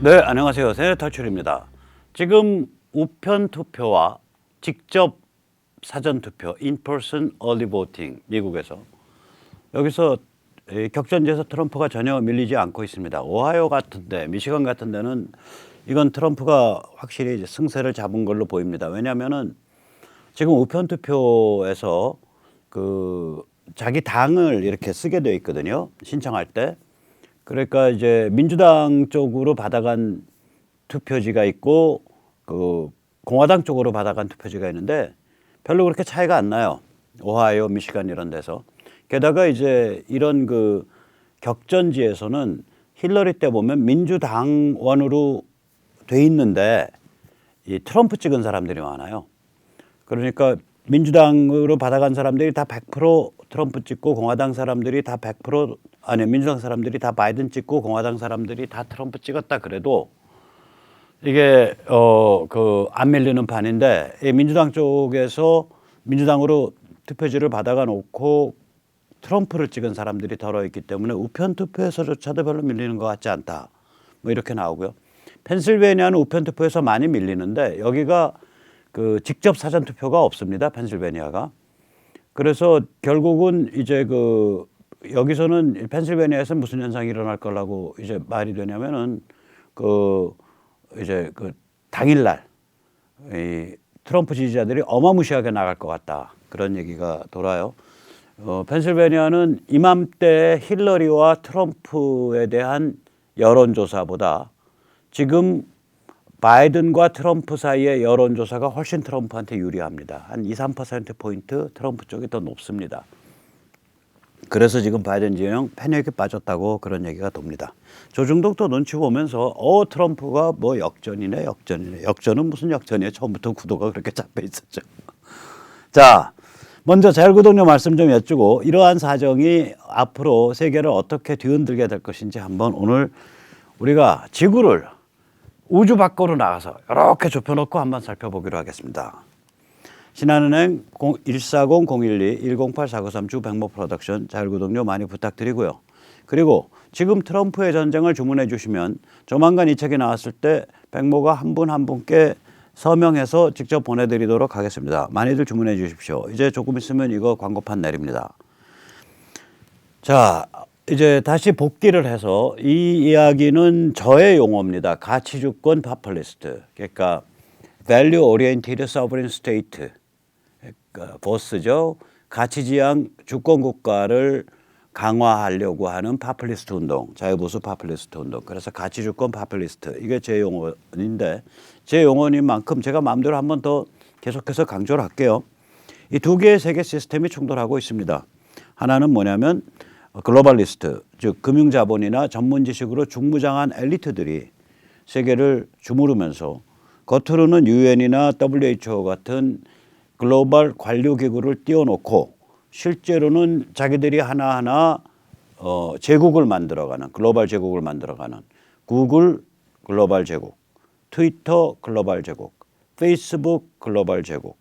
네, 안녕하세요. 세뇌탈출입니다. 지금 우편 투표와 직접 사전 투표, in-person early voting, 미국에서 여기서 격전지에서 트럼프가 전혀 밀리지 않고 있습니다. 오하이오 같은데, 미시간 같은 데는 이건 트럼프가 확실히 이제 승세를 잡은 걸로 보입니다. 왜냐하면은 지금 우편 투표에서 그 자기 당을 이렇게 쓰게 되어 있거든요. 신청할 때. 그러니까 이제 민주당 쪽으로 받아간 투표지가 있고 그 공화당 쪽으로 받아간 투표지가 있는데 별로 그렇게 차이가 안 나요. 오하이오, 미시간 이런 데서. 게다가 이제 이런 그 격전지에서는 힐러리 때 보면 민주당원으로 돼 있는데 이 트럼프 찍은 사람들이 많아요. 그러니까 민주당으로 받아간 사람들이 다 100% 트럼프 찍고 공화당 사람들이 다 100% 아니 민주당 사람들이 다 바이든 찍고 공화당 사람들이 다 트럼프 찍었다 그래도 이게 그 안 밀리는 판인데 이 민주당 쪽에서 민주당으로 투표지를 받아가 놓고 트럼프를 찍은 사람들이 덜어 있기 때문에 우편 투표에서조차도 별로 밀리는 것 같지 않다. 뭐 이렇게 나오고요. 펜실베니아는 우편 투표에서 많이 밀리는데 여기가 그 직접 사전 투표가 없습니다. 펜실베니아가. 그래서 결국은 이제 그 여기서는 펜실베니아에서 무슨 현상이 일어날 거라고 이제 말이 되냐면은 그 이제 그 당일날 이 트럼프 지지자들이 어마무시하게 나갈 것 같다. 그런 얘기가 돌아요. 펜실베니아는 이맘때 힐러리와 트럼프에 대한 여론조사보다 지금 바이든과 트럼프 사이의 여론조사가 훨씬 트럼프한테 유리합니다. 한 2, 3%포인트 트럼프 쪽이 더 높습니다. 그래서 지금 바이든 진영 패닉에 빠졌다고 그런 얘기가 돕니다. 조중동도 눈치 보면서 트럼프가 뭐 역전이네. 역전은 무슨 역전이에요. 처음부터 구도가 그렇게 잡혀 있었죠. 자, 먼저 자율구독료 말씀 좀 여쭈고 이러한 사정이 앞으로 세계를 어떻게 뒤흔들게 될 것인지 한번 오늘 우리가 지구를 우주 밖으로 나가서 이렇게 좁혀놓고 한번 살펴보기로 하겠습니다. 신한은행 140-012-108-493 주백모 프로덕션 자율구독료 많이 부탁드리고요. 그리고 지금 트럼프의 전쟁을 주문해 주시면 조만간 이 책이 나왔을 때 백모가 한 분 한 분께 서명해서 직접 보내드리도록 하겠습니다. 많이들 주문해 주십시오. 이제 조금 있으면 이거 광고판 내립니다. 자, 이제 다시 복귀를 해서 이 이야기는 저의 용어입니다. 가치주권 파퓰리스트. 그러니까 Value Oriented Sovereign State. 그러니까 보스죠. 가치지향 주권국가를 강화하려고 하는 파퓰리스트 운동, 자유보수 파퓰리스트 운동. 그래서 가치주권 파퓰리스트. 이게 제 용어인데 제 용어인 만큼 제가 마음대로 한 번 더 계속해서 강조를 할게요. 이 두 개의 세계 시스템이 충돌하고 있습니다. 하나는 뭐냐면 글로벌리스트, 즉 금융자본이나 전문 지식으로 중무장한 엘리트들이 세계를 주무르면서 겉으로는 UN이나 WHO 같은 글로벌 관료기구를 띄워놓고 실제로는 자기들이 하나하나 제국을 만들어가는 글로벌 제국을 만들어가는 구글 글로벌 제국, 트위터 글로벌 제국, 페이스북 글로벌 제국,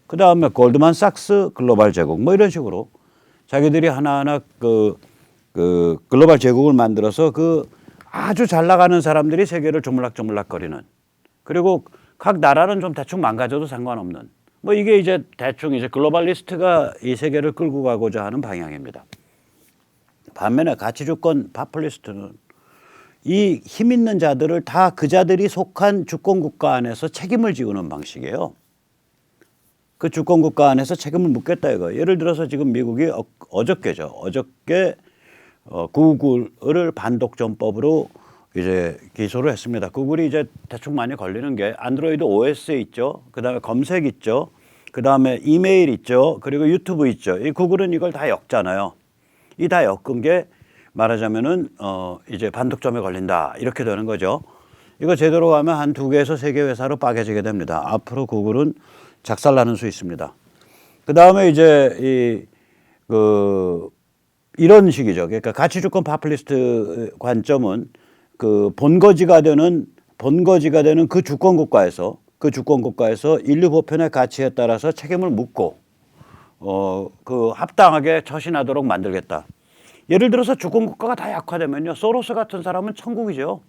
그 다음에 골드만삭스 글로벌 제국 뭐 이런 식으로 자기들이 하나하나 그 글로벌 제국을 만들어서 그 아주 잘 나가는 사람들이 세계를 조물락조물락거리는 그리고 각 나라는 좀 대충 망가져도 상관없는 뭐 이게 이제 대충 이제 글로벌리스트가 이 세계를 끌고 가고자 하는 방향입니다. 반면에 가치주권 파퓰리스트는 이 힘 있는 자들을 다 그 자들이 속한 주권국가 안에서 책임을 지우는 방식이에요. 그 주권국가 안에서 책임을 묻겠다 이거. 예를 들어서 지금 미국이 어저께 구글을 반독점법으로 이제 기소를 했습니다. 구글이 이제 대충 많이 걸리는 게 안드로이드 OS 있죠. 그다음에 검색 있죠. 그다음에 이메일 있죠. 그리고 유튜브 있죠. 이 구글은 이걸 다 엮잖아요. 이 다 엮은 게 말하자면은 이제 반독점에 걸린다 이렇게 되는 거죠. 이거 제대로 가면 한 2개에서 3개 회사로 빠개지게 됩니다. 앞으로 구글은 작살나는 수 있습니다. 그다음에 이제 이런 식이죠. 그러니까 가치주권 파퓰리스트 관점은 그 본거지가 되는 그 주권국가에서 인류 보편의 가치에 따라서 책임을 묻고 그 합당하게 처신하도록 만들겠다. 예를 들어서 주권국가가 다 약화되면요, 소로스 같은 사람은 천국이죠.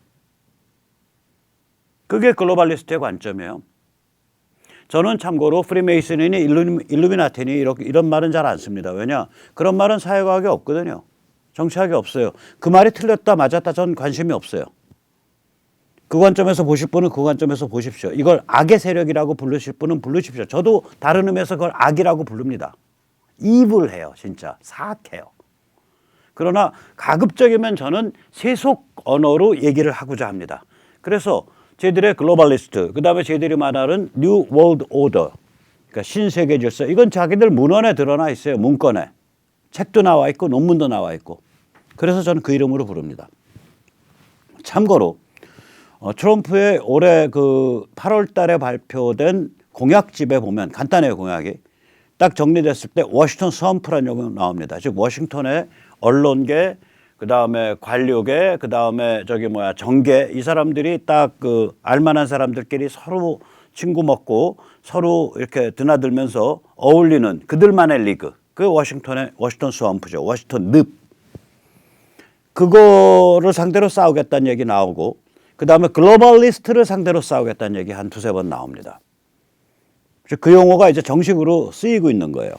그게 글로벌리스트의 관점이에요. 저는 참고로 프리메이슨이니 일루미나티니 이런 말은 잘 안 씁니다. 왜냐? 그런 말은 사회과학에 없거든요. 정치학에 없어요. 그 말이 틀렸다 맞았다 전 관심이 없어요. 그 관점에서 보실 분은 그 관점에서 보십시오. 이걸 악의 세력이라고 부르실 분은 부르십시오. 저도 다른 의미에서 그걸 악이라고 부릅니다. 이불해요. 진짜 사악해요. 그러나 가급적이면 저는 세속 언어로 얘기를 하고자 합니다. 그래서 쟤들의 글로벌리스트, 그 다음에 쟤들이 말하는 뉴 월드 오더, 그러니까 신세계 질서, 이건 자기들 문헌에 드러나 있어요. 문건에. 책도 나와 있고 논문도 나와 있고. 그래서 저는 그 이름으로 부릅니다. 참고로 트럼프의 올해 그 8월 달에 발표된 공약집에 보면 간단해요. 공약이. 딱 정리됐을 때 워싱턴 스왑프라는 용어가 나옵니다. 즉 워싱턴의 언론계, 그다음에 관료계, 그다음에 정계, 이 사람들이 딱 그 알만한 사람들끼리 서로 친구 먹고 서로 이렇게 드나들면서 어울리는 그들만의 리그. 그 워싱턴 스왑프죠. 워싱턴 늪. 그거를 상대로 싸우겠다는 얘기 나오고, 그다음에 글로벌리스트를 상대로 싸우겠다는 얘기 한 두세 번 나옵니다. 그 용어가 이제 정식으로 쓰이고 있는 거예요.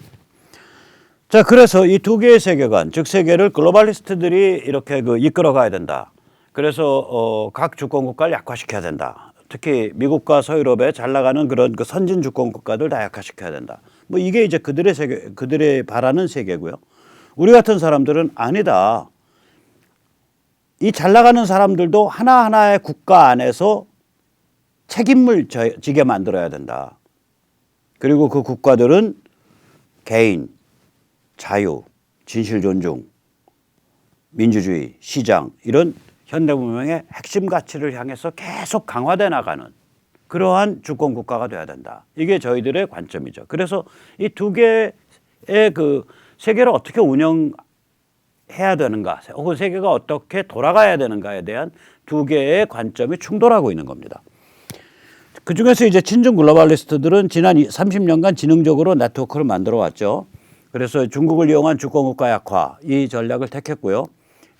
자, 그래서 이 두 개의 세계관, 즉 세계를 글로벌리스트들이 이렇게 이끌어 가야 된다. 그래서 각 주권 국가를 약화시켜야 된다. 특히 미국과 서유럽에 잘 나가는 그런 그 선진 주권 국가들 다 약화시켜야 된다. 뭐 이게 이제 그들의 세계, 그들의 바라는 세계고요. 우리 같은 사람들은 아니다. 이 잘 나가는 사람들도 하나하나의 국가 안에서 책임을 지게 만들어야 된다. 그리고 그 국가들은 개인, 자유, 진실 존중, 민주주의, 시장 이런 현대문명의 핵심 가치를 향해서 계속 강화돼 나가는 그러한 주권 국가가 돼야 된다. 이게 저희들의 관점이죠. 그래서 이 두 개의 그 세계를 어떻게 운영해야 되는가, 혹은 세계가 어떻게 돌아가야 되는가에 대한 두 개의 관점이 충돌하고 있는 겁니다. 그 중에서 이제 친중 글로벌리스트들은 지난 30년간 지능적으로 네트워크를 만들어 왔죠. 그래서 중국을 이용한 주권국가 약화 이 전략을 택했고요.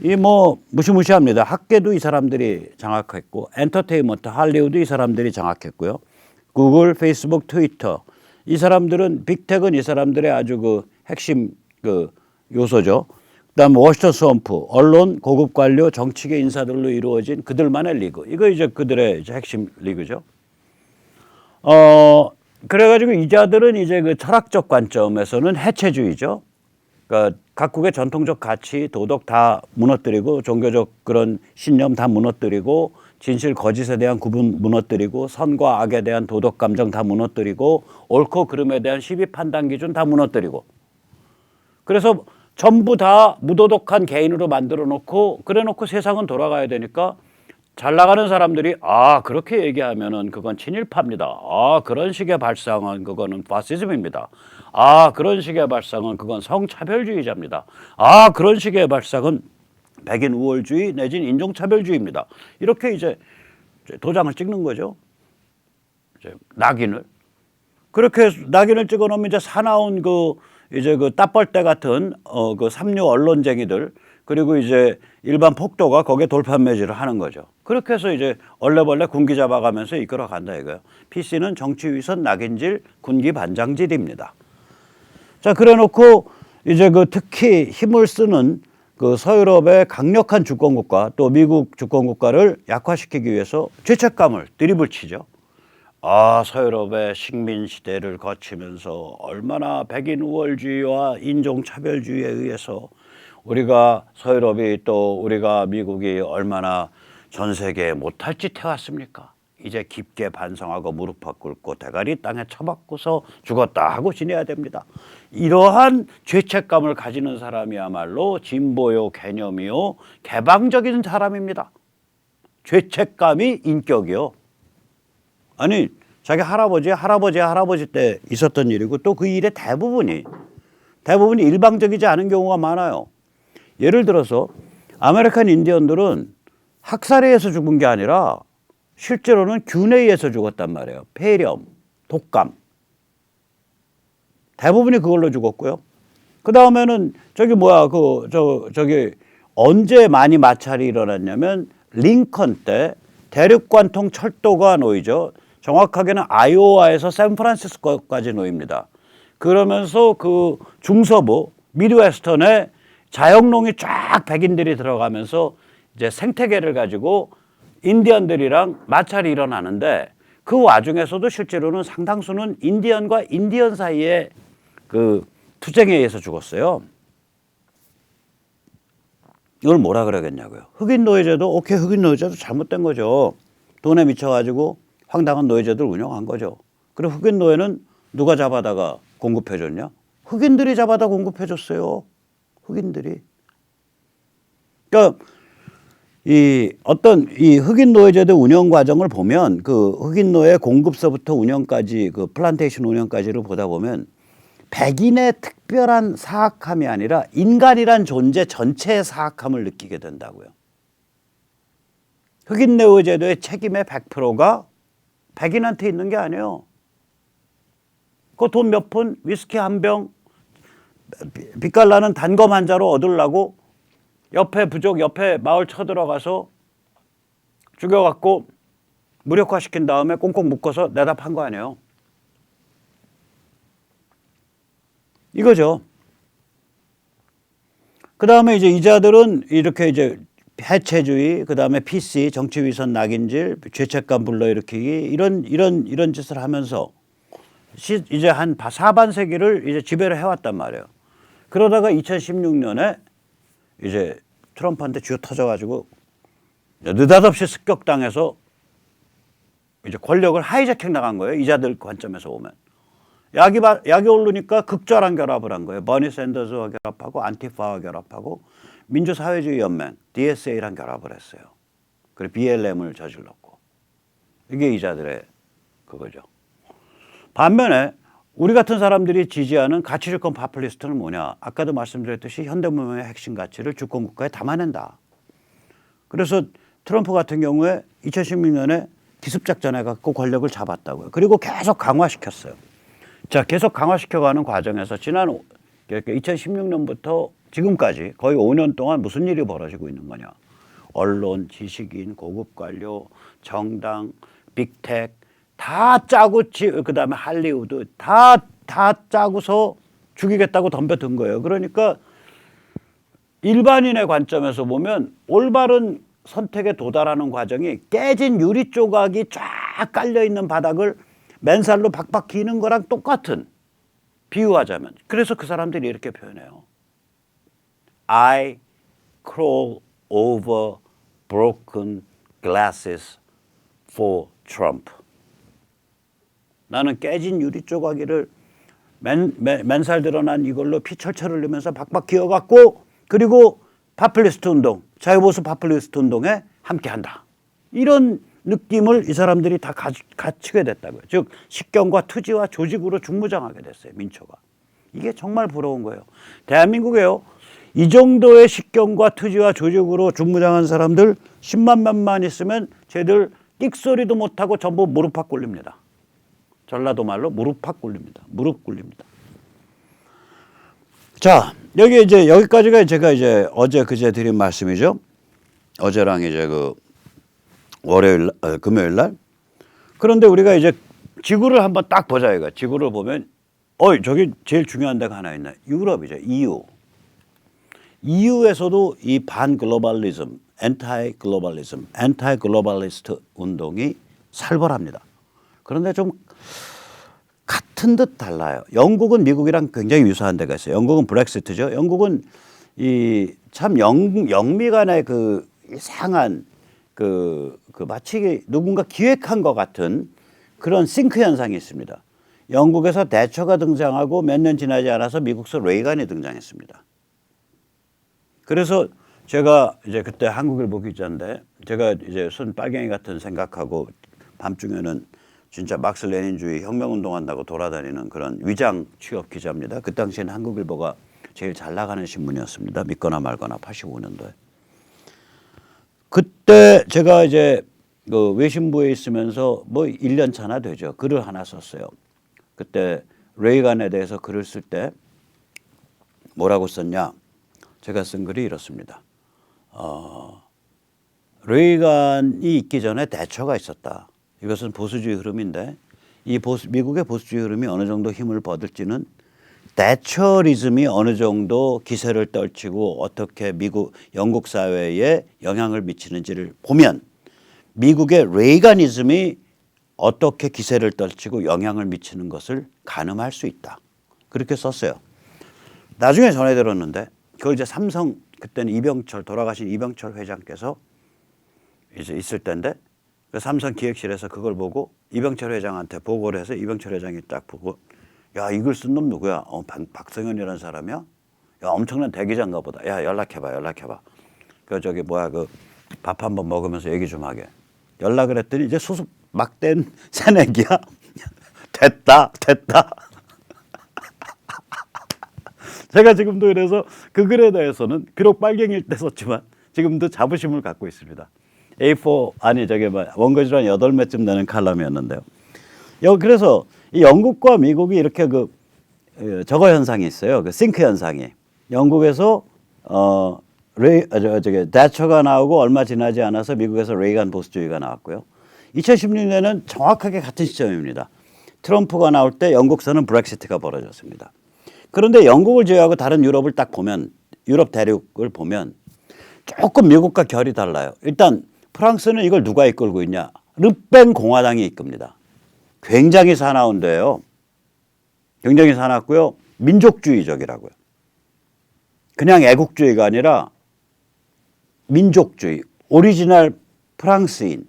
이 뭐 무시무시합니다. 학계도 이 사람들이 장악했고, 엔터테인먼트, 할리우드 이 사람들이 장악했고요. 구글, 페이스북, 트위터 이 사람들은 빅텍은 이 사람들의 아주 그 핵심 그 요소죠. 그다음 워싱턴 스왑프, 언론, 고급 관료, 정치계 인사들로 이루어진 그들만의 리그. 이거 이제 그들의 이제 핵심 리그죠. 그래가지고 이 자들은 이제 그 철학적 관점에서는 해체주의죠. 그러니까 각국의 전통적 가치, 도덕 다 무너뜨리고, 종교적 그런 신념 다 무너뜨리고, 진실 거짓에 대한 구분 무너뜨리고, 선과 악에 대한 도덕 감정 다 무너뜨리고, 옳고 그름에 대한 시비 판단 기준 다 무너뜨리고. 그래서 전부 다 무도덕한 개인으로 만들어 놓고, 그래 놓고 세상은 돌아가야 되니까 잘 나가는 사람들이 그렇게 얘기하면은 그건 친일파입니다. 그런 식의 발상은 그거는 파시즘입니다. 그런 식의 발상은 그건 성차별주의자입니다. 그런 식의 발상은 백인 우월주의 내지는 인종차별주의입니다. 이렇게 이제 도장을 찍는 거죠. 이제 낙인을. 그렇게 낙인을 찍어 놓으면 이제 사나운 이제 따뻘대 같은 그 삼류 언론쟁이들, 그리고 이제 일반 폭도가 거기에 돌판 매질을 하는 거죠. 그렇게 해서 이제 얼레벌레 군기 잡아가면서 이끌어 간다 이거예요. PC는 정치 위선 낙인질 군기 반장질입니다. 자, 그래 놓고 이제 특히 힘을 쓰는 그 서유럽의 강력한 주권국가, 또 미국 주권국가를 약화시키기 위해서 죄책감을 드립을 치죠. 서유럽의 식민 시대를 거치면서 얼마나 백인 우월주의와 인종차별주의에 의해서 우리가 서유럽이 또 우리가 미국이 얼마나 전 세계에 못할 짓 해왔습니까? 이제 깊게 반성하고 무릎 꿇고 대가리 땅에 쳐박고서 죽었다 하고 지내야 됩니다. 이러한 죄책감을 가지는 사람이야말로 진보요, 개념이요, 개방적인 사람입니다. 죄책감이 인격이요. 아니, 자기 할아버지 때 있었던 일이고, 또 그 일의 대부분이 일방적이지 않은 경우가 많아요. 예를 들어서 아메리칸 인디언들은 학살에 의해서 죽은 게 아니라 실제로는 균에 의해서 죽었단 말이에요. 폐렴, 독감. 대부분이 그걸로 죽었고요. 그 다음에는 저기 언제 많이 마찰이 일어났냐면 링컨 때 대륙관통 철도가 놓이죠. 정확하게는 아이오와에서 샌프란시스코까지 놓입니다. 그러면서 그 중서부 미드웨스턴에 자영농이 쫙 백인들이 들어가면서 이제 생태계를 가지고 인디언들이랑 마찰이 일어나는데 그 와중에서도 실제로는 상당수는 인디언과 인디언 사이에 그 투쟁에 의해서 죽었어요. 이걸 뭐라 그러겠냐고요. 흑인 노예제도 오케이, 흑인 노예제도 잘못된 거죠. 돈에 미쳐가지고 황당한 노예제도를 운영한 거죠. 그리고 흑인 노예는 누가 잡아다가 공급해줬냐? 흑인들이 잡아다 공급해줬어요. 흑인들이. 그러니까 이 어떤 이 흑인 노예제도 운영 과정을 보면 그 흑인 노예 공급서부터 운영까지 그 플란테이션 운영까지를 보다 보면 백인의 특별한 사악함이 아니라 인간이란 존재 전체의 사악함을 느끼게 된다고요. 흑인 노예제도의 책임의 100%가 백인한테 있는 게 아니에요. 그 돈 몇 푼, 위스키 한 병, 빛깔나는 단검 한 자로 얻으려고 옆에 부족, 옆에 마을 쳐들어가서 죽여갖고 무력화시킨 다음에 꽁꽁 묶어서 내다 판 거 아니에요. 이거죠. 그 다음에 이제 이자들은 이렇게 이제 해체주의, 그 다음에 PC, 정치위선 낙인질, 죄책감 불러일으키기 이런 짓을 하면서 이제 한 사반세기를 이제 지배를 해왔단 말이에요. 그러다가 2016년에 이제 트럼프한테 쥐어 터져가지고 느닷없이 습격당해서 이제 권력을 하이제킹 나간 거예요. 이자들 관점에서 보면. 약이 오르니까 극절한 결합을 한 거예요. 버니 샌더스와 결합하고 안티파와 결합하고 민주사회주의 연맹 DSA랑 결합을 했어요. 그리고 BLM을 저질렀고. 이게 이자들의 그거죠. 반면에 우리 같은 사람들이 지지하는 가치주권 파퓰리스트는 뭐냐. 아까도 말씀드렸듯이 현대문명의 핵심 가치를 주권국가에 담아낸다. 그래서 트럼프 같은 경우에 2016년에 기습작전해 갖고 권력을 잡았다고요. 그리고 계속 강화시켰어요. 자, 계속 강화시켜가는 과정에서 지난 2016년부터 지금까지 거의 5년 동안 무슨 일이 벌어지고 있는 거냐. 언론, 지식인, 고급 관료, 정당, 빅텍 다 짜고 그다음에 할리우드 다 짜고서 죽이겠다고 덤벼든 거예요. 그러니까 일반인의 관점에서 보면 올바른 선택에 도달하는 과정이 깨진 유리 조각이 쫙 깔려 있는 바닥을 맨살로 박박 기는 거랑 똑같은, 비유하자면. 그래서 그 사람들이 이렇게 표현해요. I crawl over broken glasses for Trump. 나는 깨진 유리 조각이를 맨살 드러난 이걸로 피 철철 흘리면서 박박 기어갖고 그리고 파퓰리스트 운동, 자유보수 파퓰리스트 운동에 함께한다. 이런 느낌을 이 사람들이 다 갖추게 됐다고요. 즉 식견과 투지와 조직으로 중무장하게 됐어요. 민초가. 이게 정말 부러운 거예요. 대한민국에요. 이 정도의 식견과 투지와 조직으로 중무장한 사람들 10만 몇만 있으면 쟤들 끽소리도 못하고 전부 무릎팍 꿇립니다. 전라도 말로 무릎팍 꿇립니다. 무릎 꿇립니다. 자, 여기 이제 여기까지가 제가 이제 어제 그제 드린 말씀이죠. 어제랑 이제 그 금요일 날. 그런데 우리가 이제 지구를 한번 딱 보자 이거. 지구를 보면 저기 제일 중요한 데가 하나 있네. 유럽이죠. EU. EU에서도 이 반글로벌리즘, 엔타이글로벌리스트 운동이 살벌합니다. 그런데 좀 같은 듯 달라요. 영국은 미국이랑 굉장히 유사한 데가 있어요. 영국은 브렉시트죠. 영국은 이 참 영미간의 그 이상한 그 마치 누군가 기획한 것 같은 그런 싱크 현상이 있습니다. 영국에서 대처가 등장하고 몇 년 지나지 않아서 미국서 레이간이 등장했습니다. 그래서 제가 이제 그때 한국일보 기자인데 제가 이제 손 빨갱이 같은 생각하고 밤중에는 진짜 막스 레닌주의 혁명운동한다고 돌아다니는 그런 위장 취업 기자입니다. 그 당시에는 한국일보가 제일 잘 나가는 신문이었습니다. 믿거나 말거나 85년도에. 그때 제가 이제 그 외신부에 있으면서 뭐 1년 차나 되죠. 글을 하나 썼어요. 그때 레이간에 대해서 글을 쓸 때 뭐라고 썼냐. 제가 쓴 글이 이렇습니다. 레이간이 있기 전에 대처가 있었다. 이것은 보수주의 흐름인데 미국의 보수주의 흐름이 어느 정도 힘을 받을지는 대처리즘이 어느 정도 기세를 떨치고 어떻게 영국 사회에 영향을 미치는지를 보면 미국의 레이가니즘이 어떻게 기세를 떨치고 영향을 미치는 것을 가늠할 수 있다. 그렇게 썼어요. 나중에 전해 들었는데 그걸 이제 삼성 그때는 돌아가신 이병철 회장께서 이제 있을 때인데 그 삼성 기획실에서 그걸 보고 이병철 회장한테 보고를 해서 이병철 회장이 딱 보고 야 이걸 쓴 놈 누구야? 박성현이라는 사람이야? 야 엄청난 대기자인가 보다. 야 연락해봐. 그 저기 뭐야 그 밥 한번 먹으면서 얘기 좀 하게. 연락을 했더니 이제 수습 막 된 새내기야. 됐다. 제가 지금도 그래서 그 글에 대해서는 비록 빨갱이일 때 썼지만 지금도 자부심을 갖고 있습니다. 원고지로 한 8매쯤 되는 칼럼이었는데요. 그래서 이 영국과 미국이 이렇게 저거 현상이 있어요. 그 싱크 현상이. 영국에서 대처가 나오고 얼마 지나지 않아서 미국에서 레이간 보수주의가 나왔고요. 2016년에는 정확하게 같은 시점입니다. 트럼프가 나올 때 영국서는 브렉시트가 벌어졌습니다. 그런데 영국을 제외하고 다른 유럽을 딱 보면 유럽 대륙을 보면 조금 미국과 결이 달라요. 일단 프랑스는 이걸 누가 이끌고 있냐? 르펜 공화당이 이끕니다. 굉장히 사나운데요. 굉장히 사납고요. 민족주의적이라고요. 그냥 애국주의가 아니라 민족주의, 오리지널 프랑스인.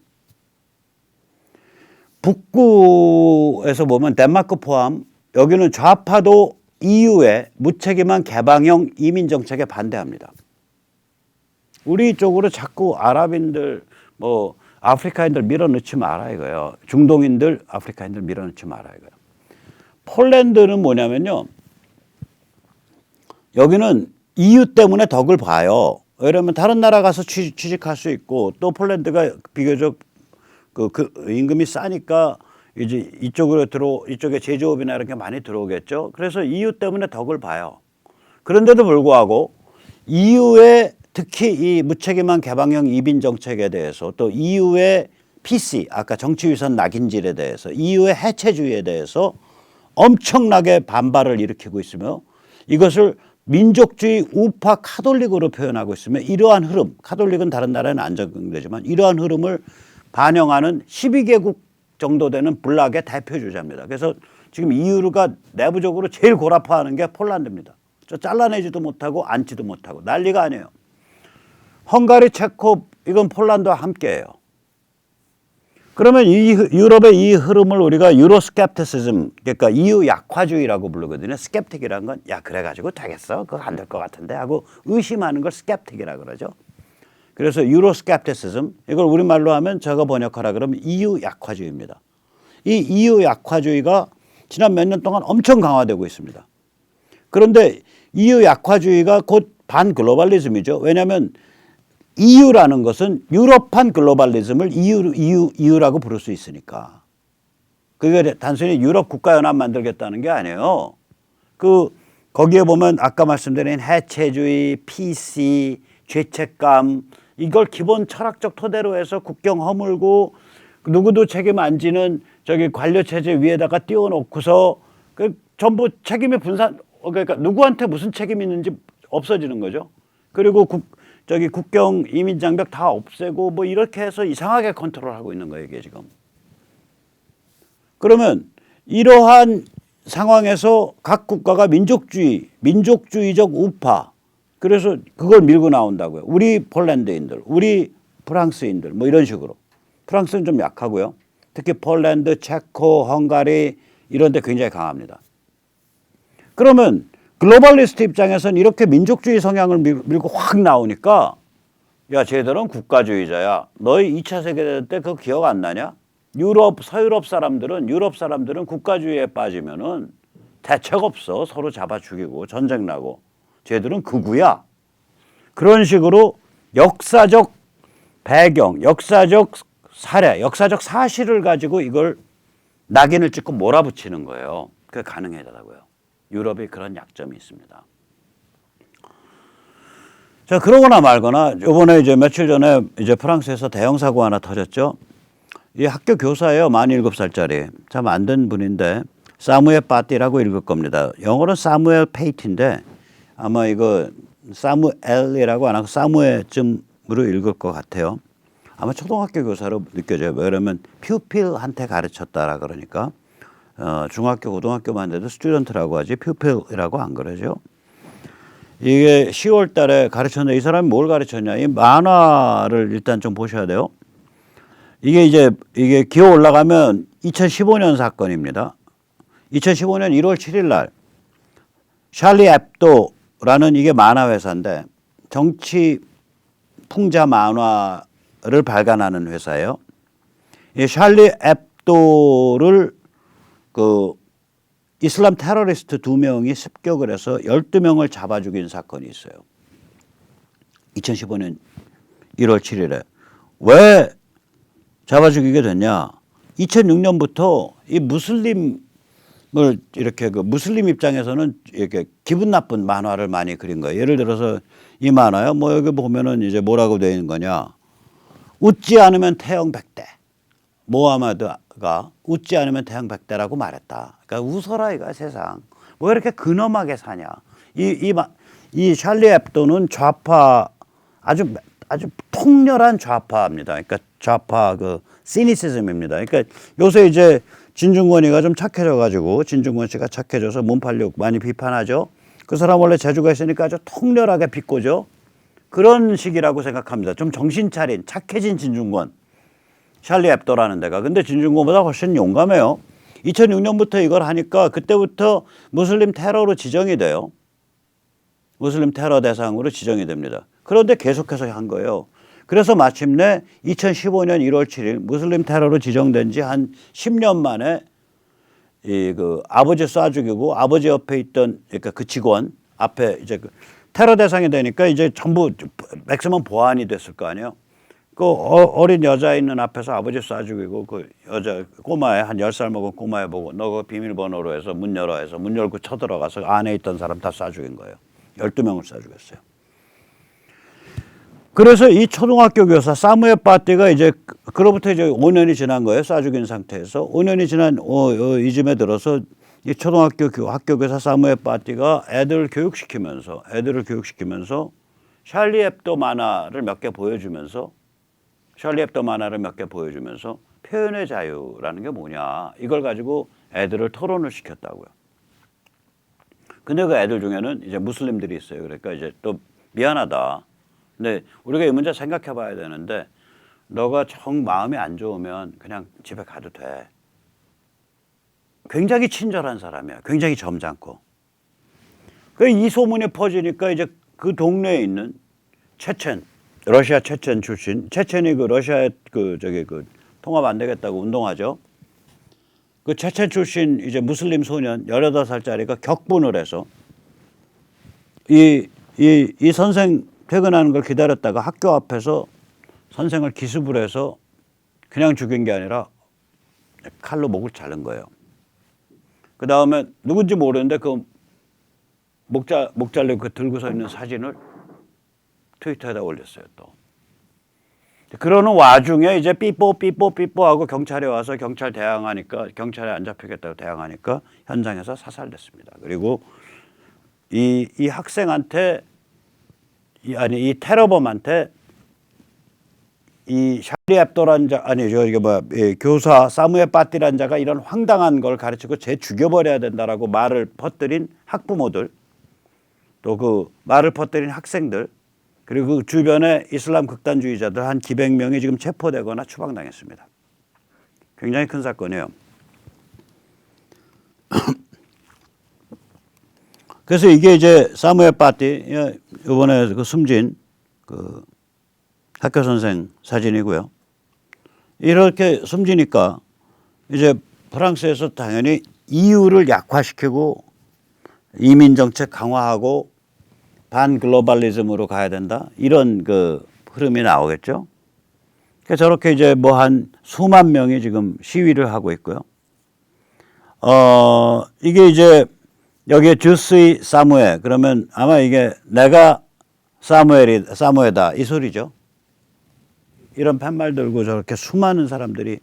북구에서 보면 덴마크 포함 여기는 좌파도 EU의 무책임한 개방형 이민 정책에 반대합니다. 우리 쪽으로 자꾸 아랍인들 아프리카인들 밀어넣지 마라 이거예요. 중동인들 아프리카인들 밀어넣지 마라 이거예요. 폴란드는 뭐냐면요. 여기는 EU 때문에 덕을 봐요. 왜냐하면 다른 나라 가서 취직할 수 있고 또 폴란드가 비교적 그 임금이 싸니까 이제 이쪽에 제조업이나 이런 게 많이 들어오겠죠. 그래서 EU 때문에 덕을 봐요. 그런데도 불구하고 EU의 특히 이 무책임한 개방형 이민 정책에 대해서 또 EU의 PC 아까 정치위선 낙인질에 대해서 EU의 해체주의에 대해서 엄청나게 반발을 일으키고 있으며 이것을 민족주의 우파 카톨릭으로 표현하고 있으며 이러한 흐름, 카톨릭은 다른 나라에는 안 적용되지만 이러한 흐름을 반영하는 12개국 정도 되는 블락의 대표 주자입니다. 그래서 지금 EU가 내부적으로 제일 골아파하는 게 폴란드입니다. 잘라내지도 못하고 앉지도 못하고 난리가 아니에요. 헝가리, 체코 이건 폴란드와 함께해요. 그러면 이 유럽의 이 흐름을 우리가 유로스캡티시즘 그러니까 EU 약화주의라고 부르거든요. 스캡틱이라는 건 야 그래가지고 되겠어? 그거 안 될 것 같은데 하고 의심하는 걸 스캡틱이라고 그러죠. 그래서 유로스캡티시즘 이걸 우리말로 하면 저거 번역하라 그러면 EU 약화주의입니다. 이 EU 약화주의가 지난 몇 년 동안 엄청 강화되고 있습니다. 그런데 EU 약화주의가 곧 반글로벌리즘이죠. 왜냐하면 EU라는 것은 유럽판 글로벌리즘을 EU라고 부를 수 있으니까. 그게 단순히 유럽 국가연합 만들겠다는 게 아니에요. 거기에 보면 아까 말씀드린 해체주의, PC, 죄책감 이걸 기본 철학적 토대로 해서 국경 허물고 누구도 책임 안 지는 저기 관료체제 위에다가 띄워놓고서 전부 책임의 분산 그러니까 누구한테 무슨 책임이 있는지 없어지는 거죠. 그리고 국경 이민 장벽 다 없애고 이렇게 해서 이상하게 컨트롤하고 있는 거예요, 이게 지금. 그러면 이러한 상황에서 각 국가가 민족주의적 우파 그래서 그걸 밀고 나온다고요. 우리 폴란드인들, 우리 프랑스인들 이런 식으로. 프랑스는 좀 약하고요. 특히 폴란드, 체코, 헝가리 이런 데 굉장히 강합니다. 그러면 글로벌리스트 입장에서는 이렇게 민족주의 성향을 밀고 확 나오니까 야 쟤들은 국가주의자야. 너희 2차 세계대전 때 그거 기억 안 나냐? 서유럽 사람들은 국가주의에 빠지면은 대책 없어. 서로 잡아 죽이고 전쟁 나고. 쟤들은 극우야. 그런 식으로 역사적 배경, 역사적 사례, 역사적 사실을 가지고 이걸 낙인을 찍고 몰아붙이는 거예요. 그게 가능하다고요. 유럽이 그런 약점이 있습니다. 자, 그러거나 말거나 이번에 이제 며칠 전에 이제 프랑스에서 대형 사고 하나 터졌죠. 이 학교 교사예요. 만 7살짜리. 참 안 된 분인데 사무엘 파티라고 읽을 겁니다. 영어로는 사무엘 페이트인데 아마 이거 사무엘이라고 안 하고 사무엘쯤으로 읽을 것 같아요. 아마 초등학교 교사로 느껴져요. 왜냐면 퓨필한테 가르쳤다라 그러니까 중학교 고등학교만 돼도 스튜던트라고 하지 퓨필이라고 안 그러죠. 이게 10월 달에 가르쳤는데 이 사람이 뭘 가르쳤냐. 이 만화를 일단 좀 보셔야 돼요. 이게 기어 올라가면 2015년 사건입니다. 2015년 1월 7일 날 샬리 앱도라는 이게 만화 회사인데 정치 풍자 만화를 발간하는 회사예요. 이 샬리 앱도를 그 이슬람 테러리스트 2명이 습격을 해서 12명을 잡아 죽인 사건이 있어요. 2015년 1월 7일에. 왜 잡아 죽이게 됐냐? 2006년부터 이 무슬림을 이렇게 그 무슬림 입장에서는 이렇게 기분 나쁜 만화를 많이 그린 거예요. 예를 들어서 이 만화요. 뭐 여기 보면은 이제 뭐라고 되어 있는 거냐? 웃지 않으면 태형 백대. 모하마드가 웃지 않으면 태형 백대라고 말했다. 그러니까 웃어라 이거 세상. 왜 이렇게 근엄하게 사냐? 이 샬리 앱도는 좌파 아주 통렬한 좌파입니다. 그러니까 좌파 그 시니시즘입니다. 그러니까 요새 이제 진중권이가 좀 착해져가지고 진중권 씨가 착해져서 문팔육 많이 비판하죠. 그 사람 원래 재주가 있으니까 아주 통렬하게 비꼬죠. 그런 식이라고 생각합니다. 좀 정신 차린 착해진 진중권. 샬리 앱도라는 데가. 근데 진중권보다 훨씬 용감해요. 2006년부터 이걸 하니까 그때부터 무슬림 테러로 지정이 돼요. 무슬림 테러 대상으로 지정이 됩니다. 그런데 계속해서 한 거예요. 그래서 마침내 2015년 1월 7일 무슬림 테러로 지정된 지 한 10년 만에 이 그 아버지 쏴 죽이고 아버지 옆에 있던 그러니까 그 직원 앞에 이제 그 테러 대상이 되니까 이제 전부 맥시멈 보안이 됐을 거 아니에요. 그 어린 여자 있는 앞에서 아버지 쏴 죽이고 그 여자 꼬마애 한 10살 먹은 꼬마애 보고 너 그 비밀번호로 해서 문 열어 해서 문 열고 쳐들어가서 안에 있던 사람 다 쏴 죽인 거예요. 12명을 쏴 죽였어요. 그래서 이 초등학교 교사 사무엘 파티가 이제 그로부터 이제 5년이 지난 거예요. 쏴 죽인 상태에서 5년이 지난 이쯤에 들어서 이 초등학교 학교 교사 사무엘 파티가 애들을 교육시키면서 샬리 앱도 만화를 몇 개 보여주면서 표현의 자유라는 게 뭐냐 이걸 가지고 애들을 토론을 시켰다고요. 근데 그 애들 중에는 이제 무슬림들이 있어요. 그러니까 이제 또 미안하다. 근데 우리가 이 문제 생각해 봐야 되는데 너가 정 마음이 안 좋으면 그냥 집에 가도 돼. 굉장히 친절한 사람이야. 굉장히 점잖고. 이 소문이 퍼지니까 이제 그 동네에 있는 러시아 체첸 출신, 체첸이 그 러시아에 그 통합 안 되겠다고 운동하죠. 그 체첸 출신 이제 무슬림 소년 18살짜리가 격분을 해서 이 선생 퇴근하는 걸 기다렸다가 학교 앞에서 선생을 기습을 해서 그냥 죽인 게 아니라 칼로 목을 자른 거예요. 그 다음에 누군지 모르는데 그 목 잘리고 그 들고 서 있는 사진을 트위터에다 올렸어요 또. 그러는 와중에 이제 삐뽀 하고 경찰이 와서 경찰 대항하니까 경찰에 안 잡히겠다고 대항하니까 현장에서 사살됐습니다. 그리고 이 학생한테 이 테러범한테 이 샬리 앱도란 교사 사무엘 파티란 자가 이런 황당한 걸 가르치고 쟤 죽여버려야 된다라고 말을 퍼뜨린 학부모들 또 그 말을 퍼뜨린 학생들 그리고 그 주변에 이슬람 극단주의자들 한 기백 명이 지금 체포되거나 추방당했습니다. 굉장히 큰 사건이에요. 그래서 이게 이제 사무엘 파티 이번에 그 숨진 그 학교 선생 사진이고요. 이렇게 숨지니까 이제 프랑스에서 당연히 EU를 약화시키고 이민 정책 강화하고 반글로벌리즘으로 가야 된다. 이런 그 흐름이 나오겠죠. 그러니까 저렇게 이제 뭐 한 수만 명이 지금 시위를 하고 있고요. 이게 이제 여기에 주스이 사무에 그러면 아마 이게 내가 사모에다 이 소리죠. 이런 팻말 들고 저렇게 수많은 사람들이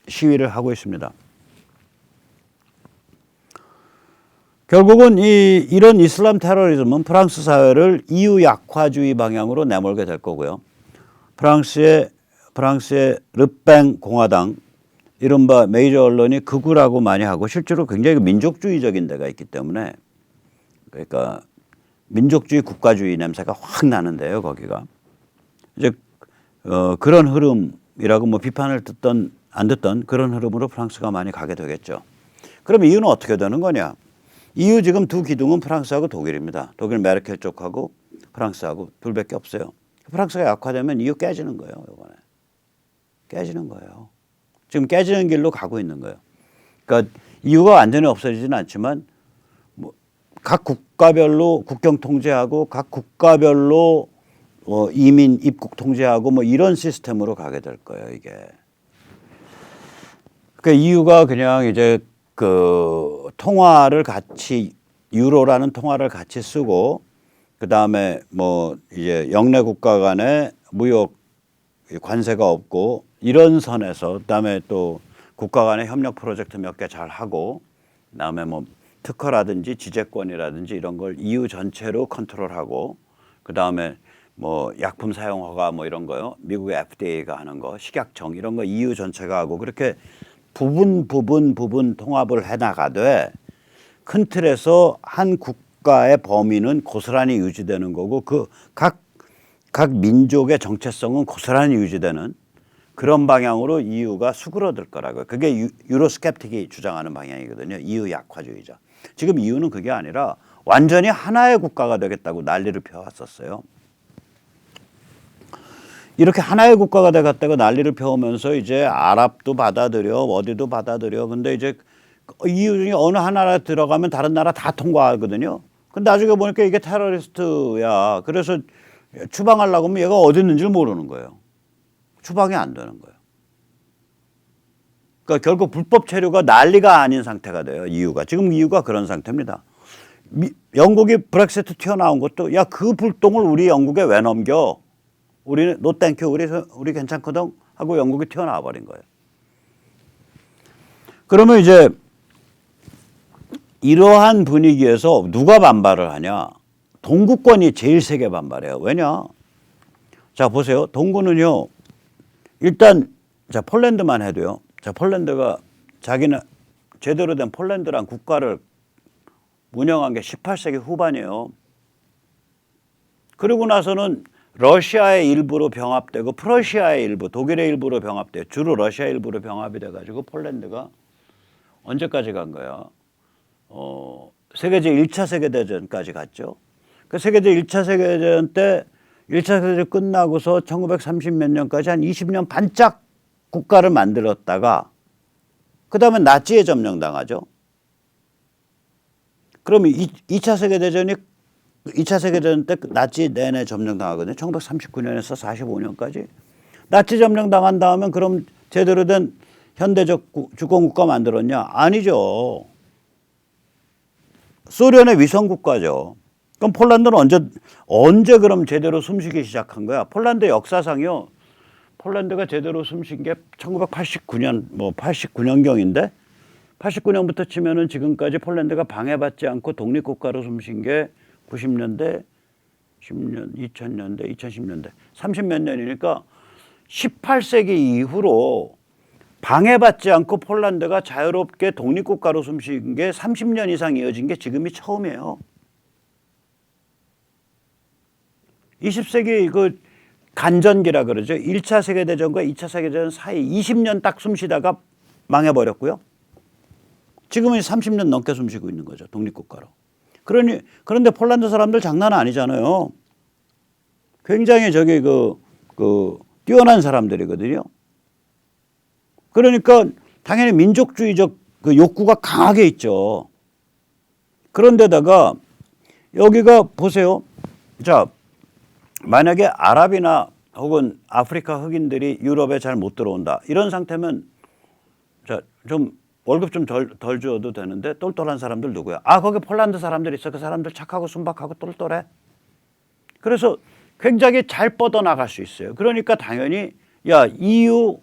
시위를 하고 있습니다. 결국은 이런 이슬람 테러리즘은 프랑스 사회를 이유 약화주의 방향으로 내몰게 될 거고요. 프랑스의 르팽 공화당, 이른바 메이저 언론이 극우라고 많이 하고 실제로 굉장히 민족주의적인 데가 있기 때문에, 그러니까 민족주의 국가주의 냄새가 확 나는데요, 거기가. 이제 그런 흐름이라고 뭐 비판을 듣던 안 듣던 그런 흐름으로 프랑스가 많이 가게 되겠죠. 그럼 이유는 어떻게 되는 거냐? 이유 지금 두 기둥은 프랑스하고 독일입니다. 독일 메르켈 쪽하고 프랑스하고 둘밖에 없어요. 프랑스가 약화되면 이유 깨지는 거예요, 이번에. 깨지는 거예요. 지금 깨지는 길로 가고 있는 거예요. 그러니까 이유가 완전히 없어지지는 않지만 뭐 각 국가별로 국경 통제하고 각 국가별로 이민 입국 통제하고 뭐 이런 시스템으로 가게 될 거예요, 이게. 그 이유가 그냥 이제 그 통화를 같이 유로라는 통화를 같이 쓰고 그다음에 뭐 이제 영내 국가 간에 무역 관세가 없고 이런 선에서 그다음에 또 국가 간의 협력 프로젝트 몇 개 잘 하고 그다음에 뭐 특허라든지 지재권이라든지 이런 걸 EU 전체로 컨트롤하고 그다음에 뭐 약품 사용 허가 뭐 이런 거요. 미국의 FDA가 하는 거, 식약청 이런 거 EU 전체가 하고 그렇게 부분 통합을 해 나가되 큰 틀에서 한 국가의 범위는 고스란히 유지되는 거고 그 각 민족의 정체성은 고스란히 유지되는 그런 방향으로 EU가 수그러들 거라고요. 그게 유로스캡틱이 주장하는 방향이거든요. EU 약화주의자. 지금 EU는 그게 아니라 완전히 하나의 국가가 되겠다고 난리를 펴왔었어요. 이렇게 하나의 국가가 되겠다고 난리를 펴오면서 이제 아랍도 받아들여 어디도 받아들여. 근데 이제 EU 중에 어느 하나라 들어가면 다른 나라 다 통과하거든요. 근데 나중에 보니까 이게 테러리스트야. 그래서 추방하려고 하면 얘가 어디 있는지 모르는 거예요. 추방이 안 되는 거예요. 그러니까 결국 불법 체류가 난리가 아닌 상태가 돼요. EU가. 지금 EU가 그런 상태입니다. 영국이 브렉시트 튀어나온 것도 야, 그 불똥을 우리 영국에 왜 넘겨? 우리는 노 땡큐 우리 괜찮거든 하고 영국이 튀어나와 버린 거예요. 그러면 이제 이러한 분위기에서 누가 반발을 하냐? 동구권이 제일 세게 반발해요. 왜냐? 자, 보세요. 동구는요. 일단 자, 폴란드만 해도요. 자, 폴란드가 자기는 제대로 된 폴란드란 국가를 운영한 게 18세기 후반이에요. 그러고 나서는 러시아의 일부로 병합되고 프러시아의 일부, 독일의 일부로 병합돼요. 주로 러시아 일부로 병합이 돼가지고 폴란드가 언제까지 간 거야? 세계제 1차 세계대전까지 갔죠. 그 세계제 1차 세계대전 때 1차 세계대전 끝나고서 1930 몇 년까지 한 20년 반짝 국가를 만들었다가 그 다음에 나치에 점령당하죠. 그러면 2차 세계대전 때 나치 내내 점령당하거든요. 1939년에서 45년까지. 나치 점령당한 다음에 그럼 제대로 된 현대적 주권국가 만들었냐? 아니죠. 소련의 위성국가죠. 그럼 폴란드는 언제 그럼 제대로 숨쉬기 시작한 거야? 폴란드 역사상이요. 폴란드가 제대로 숨쉰 게 1989년, 89년경인데 89년부터 치면은 지금까지 폴란드가 방해받지 않고 독립국가로 숨쉰 게 90년대, 10년, 2000년대, 2010년대, 30몇 년이니까 18세기 이후로 방해받지 않고 폴란드가 자유롭게 독립국가로 숨쉰 게 30년 이상 이어진 게 지금이 처음이에요. 20세기 그 간전기라 그러죠. 1차 세계대전과 2차 세계대전 사이 20년 딱 숨쉬다가 망해버렸고요. 지금은 30년 넘게 숨쉬고 있는 거죠. 독립국가로. 그런데 폴란드 사람들 장난 아니잖아요. 굉장히 뛰어난 사람들이거든요. 그러니까 당연히 민족주의적 그 욕구가 강하게 있죠. 그런데다가 여기가 보세요. 자, 만약에 아랍이나 혹은 아프리카 흑인들이 유럽에 잘 못 들어온다. 이런 상태면 자, 좀 월급 좀 덜 줘도 되는데 똘똘한 사람들 누구야? 아, 거기 폴란드 사람들 있어. 그 사람들 착하고 순박하고 똘똘해. 그래서 굉장히 잘 뻗어나갈 수 있어요. 그러니까 당연히 야 EU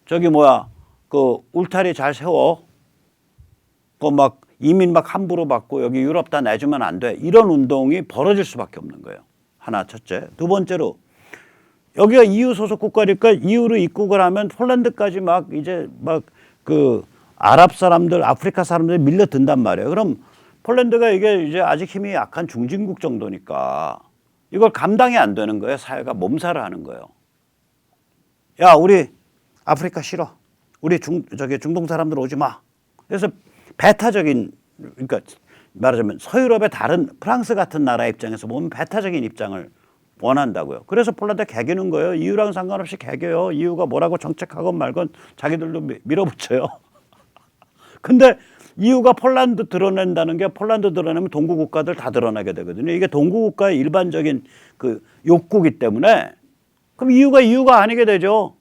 저기 뭐야 그 울타리 잘 세워. 그 막 이민 막 함부로 받고 여기 유럽 다 내주면 안 돼. 이런 운동이 벌어질 수밖에 없는 거예요. 하나 첫째. 두 번째로 여기가 EU 소속 국가니까 EU로 입국을 하면 폴란드까지 막 이제 막 그 아랍 사람들, 아프리카 사람들이 밀려든단 말이에요. 그럼 폴란드가 이게 이제 아직 힘이 약한 중진국 정도니까 이걸 감당이 안 되는 거예요. 사회가 몸살을 하는 거예요. 야, 우리 아프리카 싫어. 우리 중동 사람들 오지 마. 그래서 배타적인, 그러니까 말하자면 서유럽의 다른 프랑스 같은 나라 입장에서 보면 배타적인 입장을 원한다고요. 그래서 폴란드 개기는 거예요. EU랑 상관없이 개겨요. EU가 뭐라고 정책하건 말건 자기들도 밀어붙여요. 근데 EU가 폴란드 드러낸다는 게 폴란드 드러내면 동구 국가들 다 드러나게 되거든요. 이게 동구 국가의 일반적인 그 욕구기 때문에 그럼 EU가 아니게 되죠.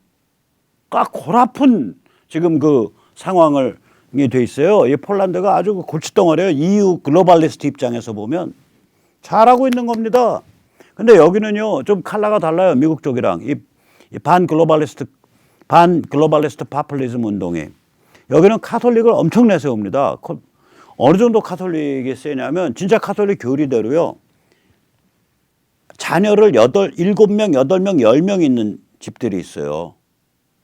까 골아픈 지금 그 상황을 돼 있어요. 이 폴란드가 아주 골칫덩어리예요. EU 글로벌리스트 입장에서 보면 잘하고 있는 겁니다. 근데 여기는요 좀 컬러가 달라요. 미국 쪽이랑 이 반 글로벌리스트 파퓰리즘 운동이 여기는 카톨릭을 엄청 내세웁니다. 어느 정도 카톨릭이 세냐면 진짜 카톨릭 교리대로요. 자녀를 7명, 8명, 10명 있는 집들이 있어요.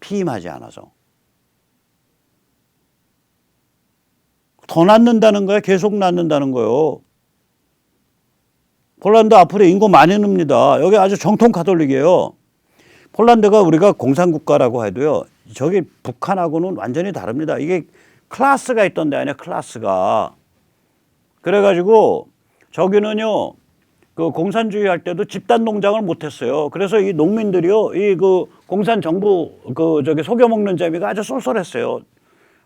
피임하지 않아서. 더 낳는다는 거예요. 계속 낳는다는 거예요. 폴란드 앞으로 인구 많이 늡니다. 여기 아주 정통 카톨릭이에요. 폴란드가 우리가 공산국가라고 해도요. 저기 북한하고는 완전히 다릅니다. 이게 클래스가 있던 데 아니야. 클래스가. 그래가지고 저기는요. 그 공산주의 할 때도 집단 농장을 못했어요. 그래서 이 농민들이요. 이 그 공산 정부 그 저기 속여먹는 재미가 아주 쏠쏠했어요.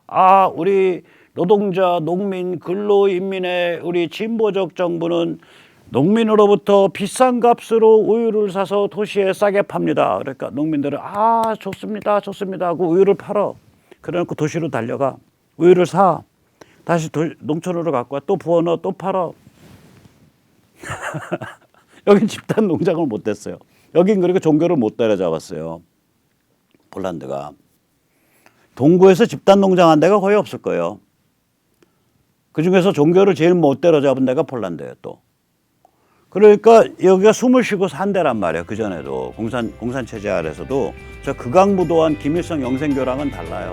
아 우리 노동자, 농민, 근로인민의 우리 진보적 정부는 농민으로부터 비싼 값으로 우유를 사서 도시에 싸게 팝니다. 그러니까 농민들은 아 좋습니다, 좋습니다 하고 우유를 팔어. 그래놓고 도시로 달려가 우유를 사. 다시 농촌으로 갖고 와. 또 부어넣어 또 팔어. 여긴 집단 농장을 못 했어요. 여긴 그리고 종교를 못 따라잡았어요. 폴란드가. 동구에서 집단 농장한 데가 거의 없을 거예요. 그중에서 종교를 제일 못 때려잡은 데가 폴란드예요 또. 그러니까 여기가 숨을 쉬고 산 데란 말이에요. 그전에도 공산 체제 아래서도 저 극악무도한 김일성 영생교랑은 달라요.